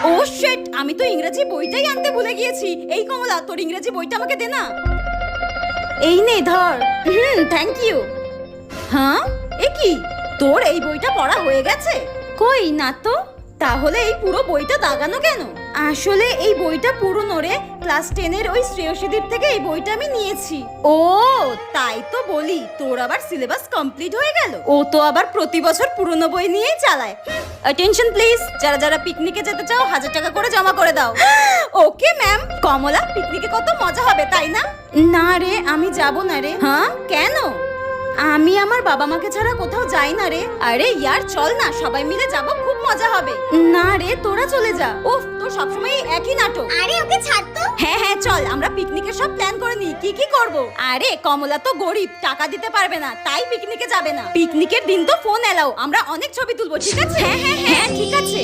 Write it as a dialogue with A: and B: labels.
A: ও sheet, আমি তো ইংরেজি বইটাই আনতে ভুলে গিয়েছি। এই কমলা, তোর ইংরেজি বইটা আমাকে দে না। এই নে ধর। Thank you. হ্যাঁ, এ কি, তোর এই বইটা পড়া হয়ে গেছে? কই না তো। তাহলে এই পুরো বইটা দাগানো কেন? আসলে এই বইটা পুরনো রে, ক্লাস 10 এর ওই শ্রেয়সীদির থেকে এই বইটা আমি নিয়েছি। ও তাই তো বলি, তোর আবার সিলেবাস কমপ্লিট হয়ে গেল। ও তো আবার প্রতি বছর পুরনো বই নিয়েই চালায়। অ্যাটেনশন প্লিজ, যারা যারা পিকনিকে যেতে চাও 1000 টাকা করে জমা করে দাও। Okay ma'am. কমলা, পিকনিকে কত মজা হবে তাই না? না রে, আমি যাব না রে। হ্যাঁ, কেন? আমি আমার বাবা মাকে ছাড়া কোথাও যাই না রে। আরে ইয়ার চল না, সবাই মিলে যাব, খুব মজা হবে। না রে, তোরা চলে যা। উফ, তোর সবসময় একই নাটক।
B: আরে ওকে ছাড় তো।
A: হ্যাঁ হ্যাঁ চল, আমরা পিকনিকের সব প্ল্যান করে নিই, কি কি করব। আরে কমলা তো গরিব, টাকা দিতে পারবে না, তাই পিকনিকে যাবে না। পিকনিকের দিন তো ফোন এলাও, আমরা অনেক ছবি তুলবো, ঠিক আছে? হ্যাঁ হ্যাঁ হ্যাঁ ঠিক আছে।